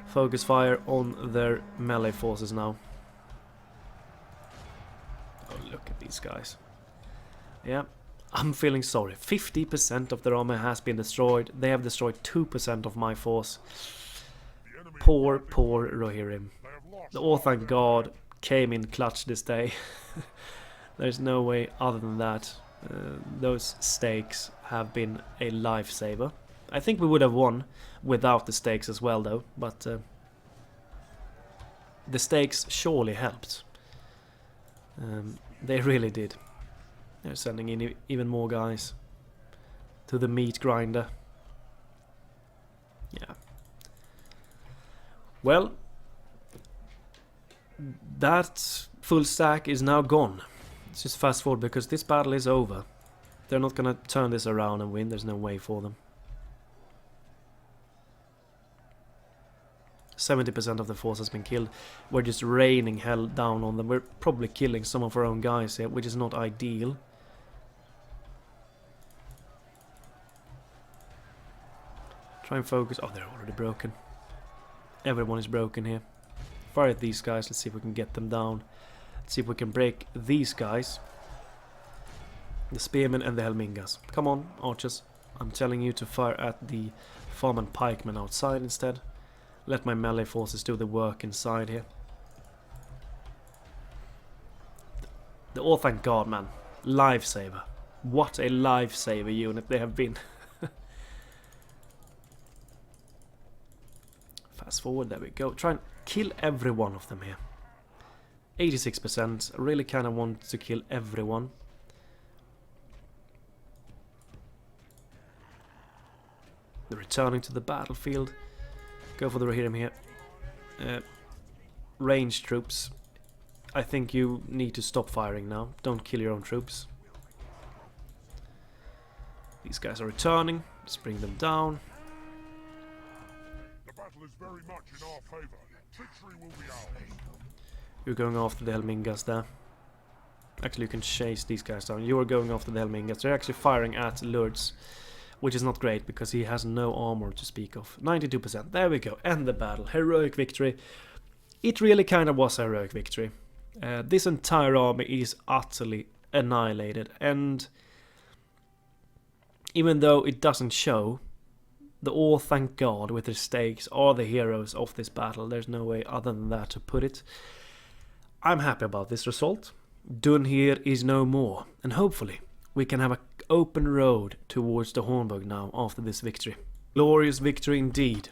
Focus fire on their melee forces now. Oh, look at these guys. Yeah, I'm feeling sorry. 50% of their armor has been destroyed. They have destroyed 2% of my force. Poor, poor Rohirrim. The Orthanc God came in clutch this day. There's no way other than that. Those stakes have been a lifesaver. I think we would have won without the stakes as well, though. But the stakes surely helped. They really did. They're sending in even more guys to the meat grinder. Yeah. Well, that full stack is now gone. Let's just fast forward because this battle is over. They're not gonna turn this around and win. There's no way for them. 70% of the force has been killed. We're just raining hell down on them. We're probably killing some of our own guys here, which is not ideal. Try and focus. Oh, they're already broken. Everyone is broken here. Fire at these guys. Let's see if we can get them down. Let's see if we can break these guys. The spearmen and the helmingas. Come on, archers. I'm telling you to fire at the farm pikemen outside instead. Let my melee forces do the work inside here. The Orthanc God, man. Lifesaver. What a lifesaver unit they have been. Fast forward, there we go. Try and kill every one of them here. 86%. I really kind of want to kill everyone. They're returning to the battlefield. Go for the Rohirrim here. Ranged troops. I think you need to stop firing now. Don't kill your own troops. These guys are returning. Let's bring them down. The battle is very much in our favor. Victory will be ours. You're going after the Helmingas there. Actually, you can chase these guys down. You're going after the Helmingas. They're actually firing at Lurds, which is not great because he has no armor to speak of. 92%. There we go. End the battle. Heroic victory. It really kind of was a heroic victory. This entire army is utterly annihilated, and even though it doesn't show, the Orthanc God with his stakes are the heroes of this battle. There's no way other than that to put it. I'm happy about this result. Dunhir is no more, and hopefully we can have an open road towards the Hornburg now after this victory. Glorious victory indeed.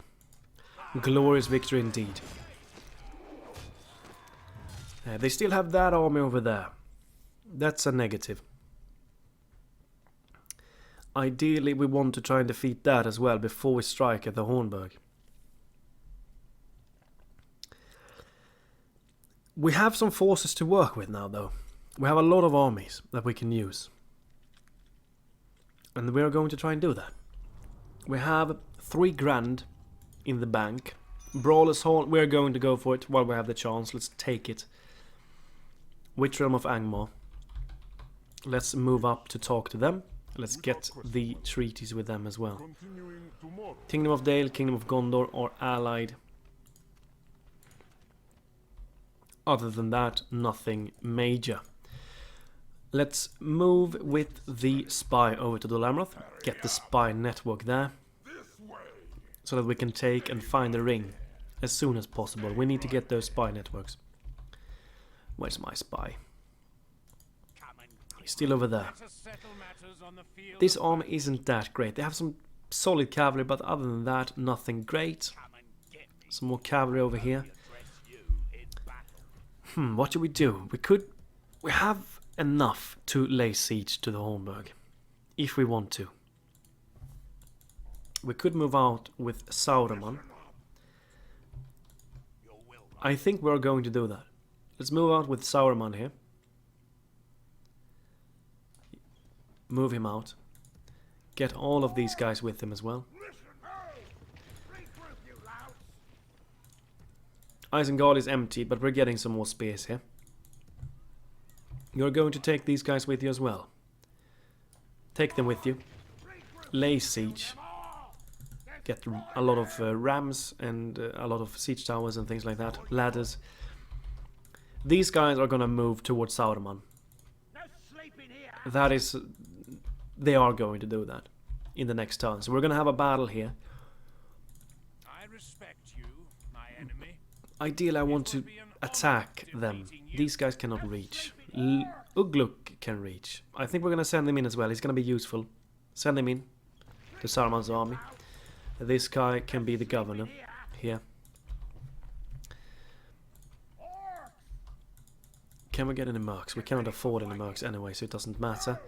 Glorious victory indeed. They still have that army over there. That's a negative. Ideally, we want to try and defeat that as well before we strike at the Hornburg. We have some forces to work with now, though. We have a lot of armies that we can use. And we are going to try and do that. We have 3 grand in the bank. Brawler's Hall, we're going to go for it while we have the chance. Let's take it. Witch Realm of Angmar. Let's move up to talk to them. Let's get the treaties with them as well. Continuing tomorrow. Kingdom of Dale, Kingdom of Gondor are allied. Other than that, nothing major. Let's move with the spy over to Dolamroth. Get the spy network there. So that we can take and find the ring as soon as possible. We need to get those spy networks. Where's my spy? He's still over there. This army isn't that great. They have some solid cavalry, but other than that, nothing great. Some more cavalry over here. What do? We have enough to lay siege to the Hornburg, if we want to. We could move out with Saruman. I think we're going to do that. Let's move out with Saruman here. Move him out. Get all of these guys with him as well. Isengard is empty, but we're getting some more spears here. You're going to take these guys with you as well. Take them with you. Lay siege. Get a lot of rams and a lot of siege towers and things like that. Ladders. These guys are gonna move towards Saruman. That is... They are going to do that in the next turn. So we're gonna have a battle here. I respect you, my enemy. Ideally, I want to attack them. These guys cannot reach. Ugluk can reach. I think we're gonna send him in as well. He's gonna be useful. Send him in to Saruman's army. This guy can be the governor here. Can we get any mercs? We cannot afford any mercs anyway, so it doesn't matter.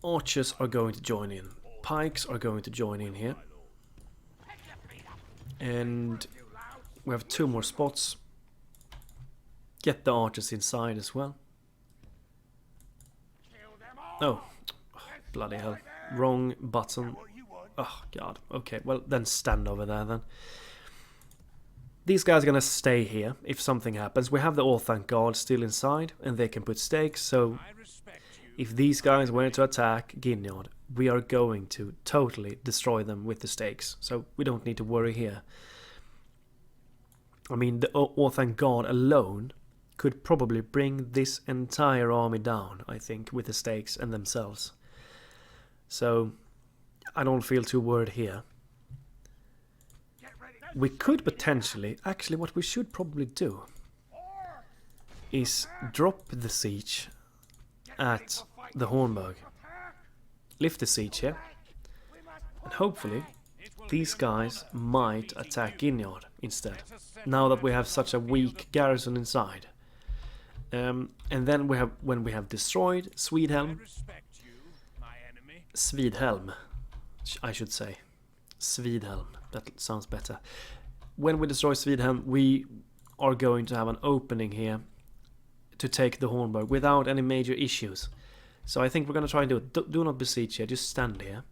Archers are going to join in. Pikes are going to join in here. And we have 2 more spots. Get the archers inside as well. Oh, bloody hell. Wrong button. Oh, God. Okay, well, then stand over there, then. These guys are going to stay here if something happens. We have the Orthanc guard still inside, and they can put stakes, so... If these guys were to attack Ginyard, we are going to totally destroy them with the stakes, so we don't need to worry here. I mean, the Orthanc guard alone could probably bring this entire army down, I think, with the stakes and themselves. So, I don't feel too worried here. We could potentially... Actually, what we should probably do is drop the siege at the Hornburg. Lift the siege here. And hopefully, these guys might attack Ginyard instead. Now that we have such a weak garrison inside. And then when we have destroyed Sweethelm, I should say. Sweethelm, that sounds better. When we destroy Sweethelm, we are going to have an opening here to take the Hornburg without any major issues. So I think we're going to try and do it. Do not besiege here, just stand here.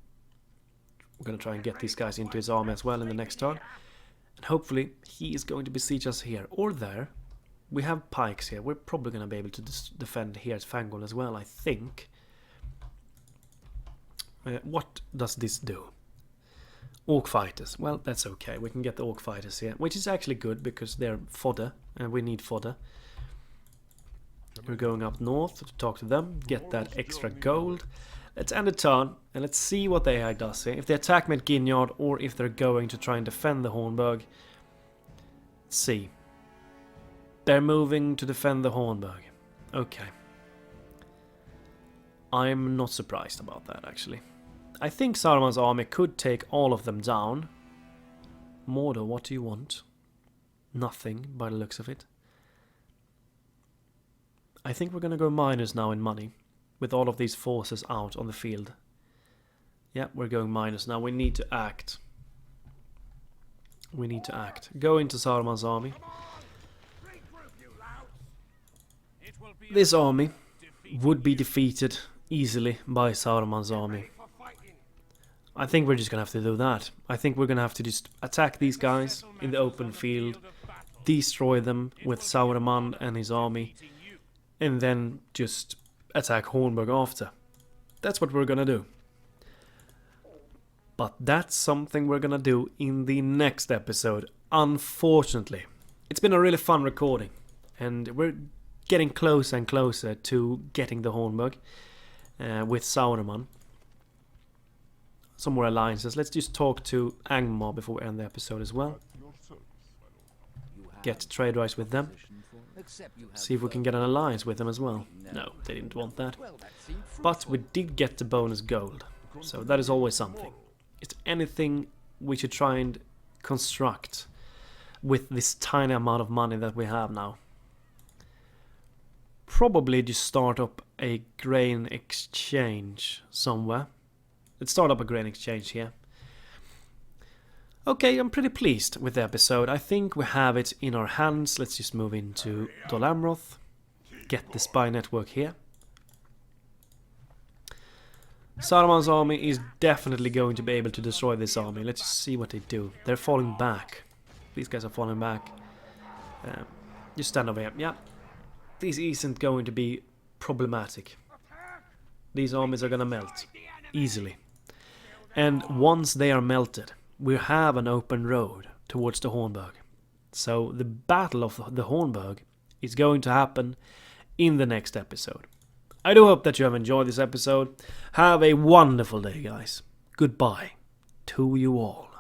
We're going to try and get these guys into his army as well in the next turn. And hopefully he is going to besiege us here or there. We have pikes here. We're probably going to be able to defend here at Fangorn as well, I think. What does this do? Orc fighters. Well, that's okay. We can get the orc fighters here, which is actually good because they're fodder, and we need fodder. We're going up north to talk to them, get that extra gold. Let's end the turn, and let's see what the AI does here. If they attack me at Ginyard, or if they're going to try and defend the Hornburg. Let's see. They're moving to defend the Hornburg. Okay. I'm not surprised about that, actually. I think Saruman's army could take all of them down. Mordor, what do you want? Nothing, by the looks of it. I think we're going to go minus now in money, with all of these forces out on the field. Yeah, we're going minus now. We need to act. We need to act. Go into Saruman's army. This army would be defeated easily by Saruman's army. I think we're just going to have to do that. I think we're going to have to just attack these guys in the open field, destroy them with Saruman and his army, and then just attack Hornburg after. That's what we're gonna do. But that's something we're gonna do in the next episode, unfortunately. It's been a really fun recording, and we're getting closer and closer to getting the Hornburg with Saruman. Some more alliances. Let's just talk to Angmar before we end the episode as well. Get trade rights with them. See if we can get an alliance with them as well. No, they didn't want that. But we did get the bonus gold, so that is always something. Is there anything we should try and construct with this tiny amount of money that we have now? Probably just start up a grain exchange somewhere. Let's start up a grain exchange here. Okay, I'm pretty pleased with the episode. I think we have it in our hands. Let's just move into Dol Amroth. Get the spy network here. Saruman's army is definitely going to be able to destroy this army. Let's just see what they do. They're falling back. These guys are falling back. Just stand over here. Yeah. This isn't going to be problematic. These armies are gonna melt. Easily. And once they are melted, we have an open road towards the Hornburg. So the battle of the Hornburg is going to happen in the next episode. I do hope that you have enjoyed this episode. Have a wonderful day, guys. Goodbye to you all.